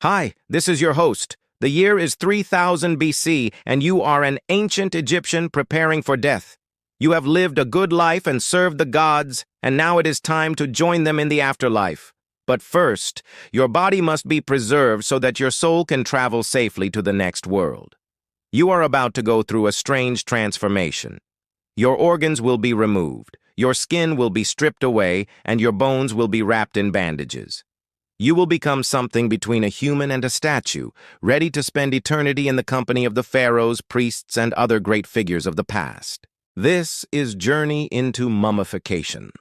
Hi, this is your host. The year is 3000 BC, and you are an ancient Egyptian preparing for death. You have lived a good life and served the gods, and now it is time to join them in the afterlife. But first, your body must be preserved so that your soul can travel safely to the next world. You are about to go through a strange transformation. Your organs will be removed, your skin will be stripped away, and your bones will be wrapped in bandages. You will become something between a human and a statue, ready to spend eternity in the company of the pharaohs, priests, and other great figures of the past. This is Journey into Mummification.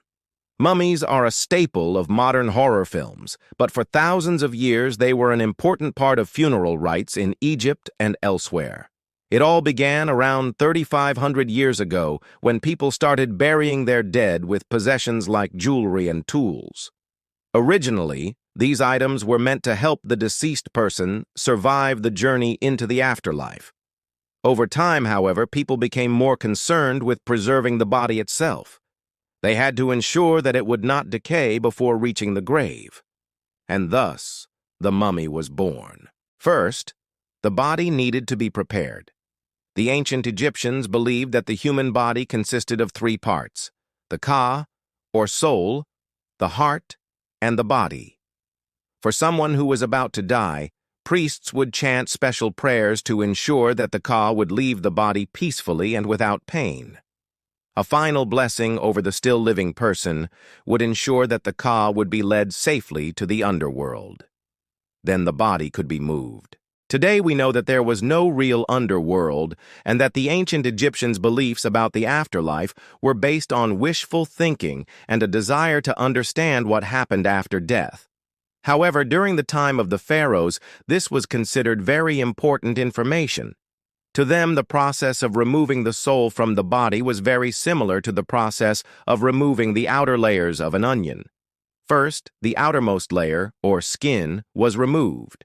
Mummies are a staple of modern horror films, but for thousands of years they were an important part of funeral rites in Egypt and elsewhere. It all began around 3,500 years ago when people started burying their dead with possessions like jewelry and tools. Originally, these items were meant to help the deceased person survive the journey into the afterlife. Over time, however, people became more concerned with preserving the body itself. They had to ensure that it would not decay before reaching the grave. And thus, the mummy was born. First, the body needed to be prepared. The ancient Egyptians believed that the human body consisted of three parts: the ka, or soul, the heart, and the body. For someone who was about to die, priests would chant special prayers to ensure that the ka would leave the body peacefully and without pain. A final blessing over the still living person would ensure that the ka would be led safely to the underworld. Then the body could be moved. Today we know that there was no real underworld and that the ancient Egyptians' beliefs about the afterlife were based on wishful thinking and a desire to understand what happened after death. However, during the time of the pharaohs, this was considered very important information. To them, the process of removing the soul from the body was very similar to the process of removing the outer layers of an onion. First, the outermost layer, or skin, was removed.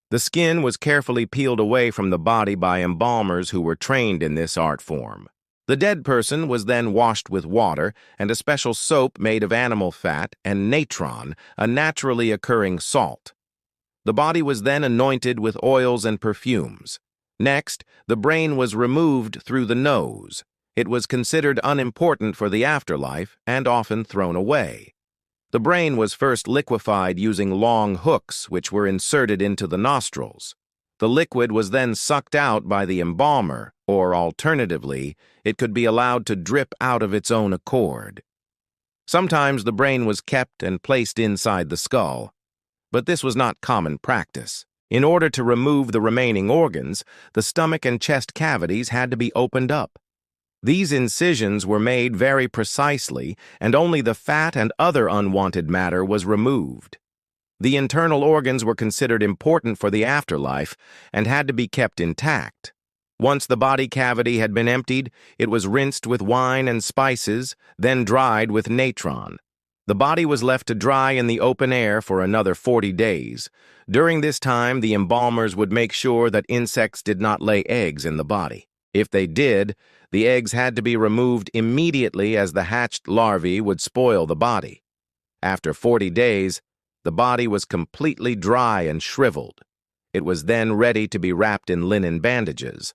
The skin was carefully peeled away from the body by embalmers who were trained in this art form. The dead person was then washed with water and a special soap made of animal fat and natron, a naturally occurring salt. The body was then anointed with oils and perfumes. Next, the brain was removed through the nose. It was considered unimportant for the afterlife and often thrown away. The brain was first liquefied using long hooks which were inserted into the nostrils. The liquid was then sucked out by the embalmer, or alternatively, it could be allowed to drip out of its own accord. Sometimes the brain was kept and placed inside the skull, but this was not common practice. In order to remove the remaining organs, the stomach and chest cavities had to be opened up. These incisions were made very precisely, and only the fat and other unwanted matter was removed. The internal organs were considered important for the afterlife and had to be kept intact. Once the body cavity had been emptied, it was rinsed with wine and spices, then dried with natron. The body was left to dry in the open air for another 40 days. During this time, the embalmers would make sure that insects did not lay eggs in the body. If they did, the eggs had to be removed immediately as the hatched larvae would spoil the body. After 40 days, the body was completely dry and shriveled. It was then ready to be wrapped in linen bandages.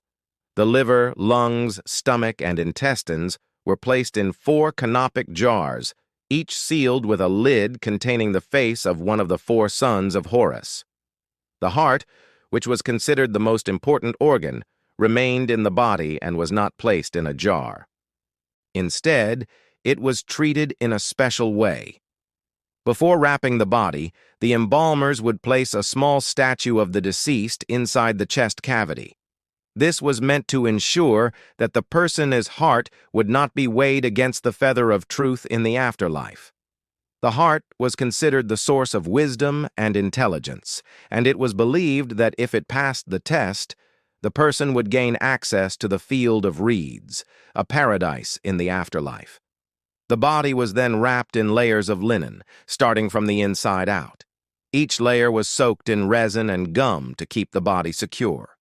The liver, lungs, stomach, and intestines were placed in 4 canopic jars, each sealed with a lid containing the face of one of the 4 sons of Horus. The heart, which was considered the most important organ, remained in the body and was not placed in a jar. Instead, it was treated in a special way. Before wrapping the body, the embalmers would place a small statue of the deceased inside the chest cavity. This was meant to ensure that the person's heart would not be weighed against the feather of truth in the afterlife. The heart was considered the source of wisdom and intelligence, and it was believed that if it passed the test, the person would gain access to the field of reeds, a paradise in the afterlife. The body was then wrapped in layers of linen, starting from the inside out. Each layer was soaked in resin and gum to keep the body secure.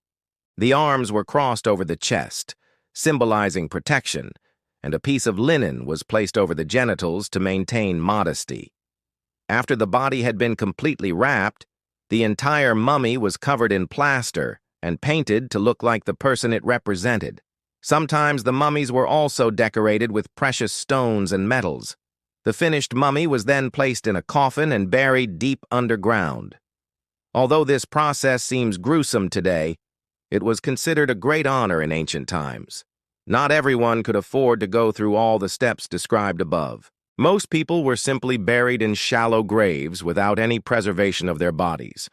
The arms were crossed over the chest, symbolizing protection, and a piece of linen was placed over the genitals to maintain modesty. After the body had been completely wrapped, The entire mummy was covered in plaster and painted to look like the person it represented. Sometimes the mummies were also decorated with precious stones and metals. The finished mummy was then placed in a coffin and buried deep underground. Although this process seems gruesome today, it was considered a great honor in ancient times. Not everyone could afford to go through all the steps described above. Most people were simply buried in shallow graves without any preservation of their bodies.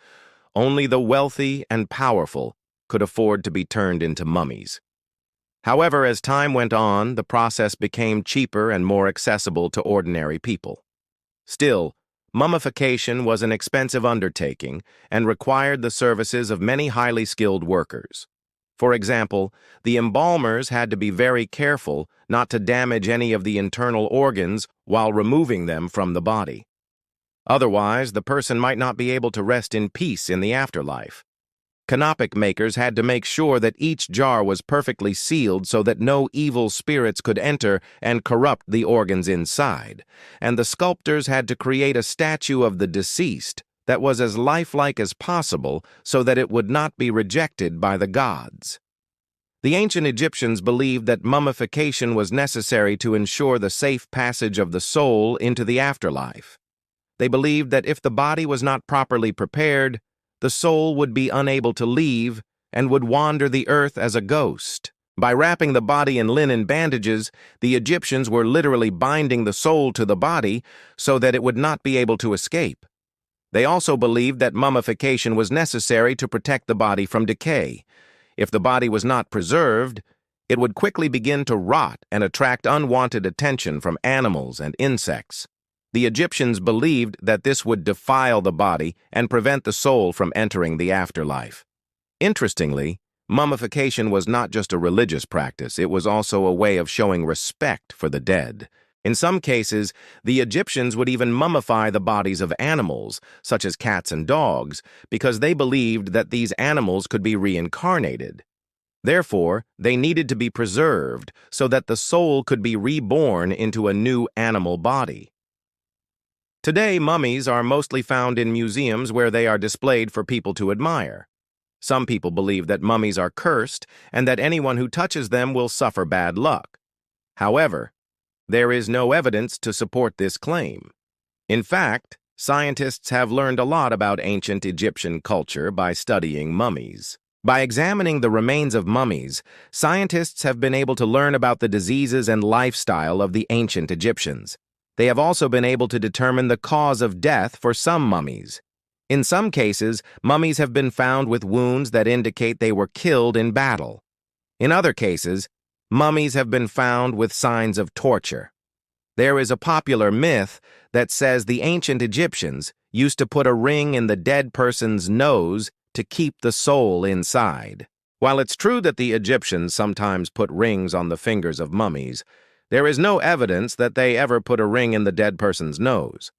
Only the wealthy and powerful could afford to be turned into mummies. However, as time went on, the process became cheaper and more accessible to ordinary people. Still, mummification was an expensive undertaking and required the services of many highly skilled workers. For example, the embalmers had to be very careful not to damage any of the internal organs while removing them from the body. Otherwise, the person might not be able to rest in peace in the afterlife. Canopic makers had to make sure that each jar was perfectly sealed so that no evil spirits could enter and corrupt the organs inside, and the sculptors had to create a statue of the deceased that was as lifelike as possible so that it would not be rejected by the gods. The ancient Egyptians believed that mummification was necessary to ensure the safe passage of the soul into the afterlife. They believed that if the body was not properly prepared, the soul would be unable to leave and would wander the earth as a ghost. By wrapping the body in linen bandages, the Egyptians were literally binding the soul to the body so that it would not be able to escape. They also believed that mummification was necessary to protect the body from decay. If the body was not preserved, it would quickly begin to rot and attract unwanted attention from animals and insects. The Egyptians believed that this would defile the body and prevent the soul from entering the afterlife. Interestingly, mummification was not just a religious practice, it was also a way of showing respect for the dead. In some cases, the Egyptians would even mummify the bodies of animals, such as cats and dogs, because they believed that these animals could be reincarnated. Therefore, they needed to be preserved so that the soul could be reborn into a new animal body. Today, mummies are mostly found in museums where they are displayed for people to admire. Some people believe that mummies are cursed and that anyone who touches them will suffer bad luck. However, there is no evidence to support this claim. In fact, scientists have learned a lot about ancient Egyptian culture by studying mummies. By examining the remains of mummies, scientists have been able to learn about the diseases and lifestyle of the ancient Egyptians. They have also been able to determine the cause of death for some mummies. In some cases, mummies have been found with wounds that indicate they were killed in battle. In other cases, mummies have been found with signs of torture. There is a popular myth that says the ancient Egyptians used to put a ring in the dead person's nose to keep the soul inside. While it's true that the Egyptians sometimes put rings on the fingers of mummies, there is no evidence that they ever put a ring in the dead person's nose.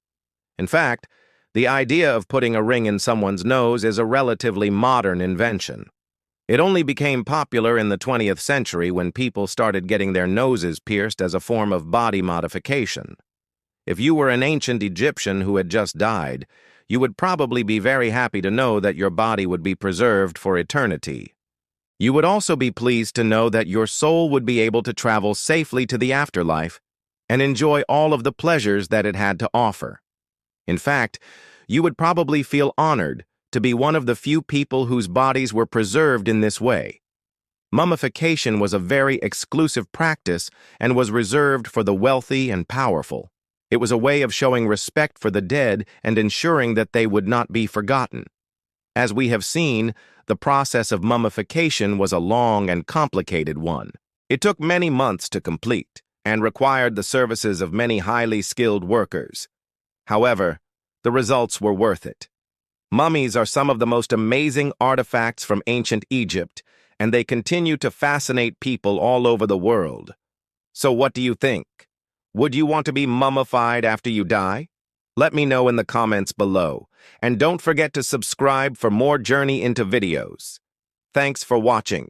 In fact, the idea of putting a ring in someone's nose is a relatively modern invention. It only became popular in the 20th century when people started getting their noses pierced as a form of body modification. If you were an ancient Egyptian who had just died, you would probably be very happy to know that your body would be preserved for eternity. You would also be pleased to know that your soul would be able to travel safely to the afterlife and enjoy all of the pleasures that it had to offer. In fact, you would probably feel honored to be one of the few people whose bodies were preserved in this way. Mummification was a very exclusive practice and was reserved for the wealthy and powerful. It was a way of showing respect for the dead and ensuring that they would not be forgotten. As we have seen, the process of mummification was a long and complicated one. It took many months to complete and required the services of many highly skilled workers. However, the results were worth it. Mummies are some of the most amazing artifacts from ancient Egypt, and they continue to fascinate people all over the world. So what do you think? Would you want to be mummified after you die? Let me know in the comments below, and don't forget to subscribe for more Journey into videos. Thanks for watching.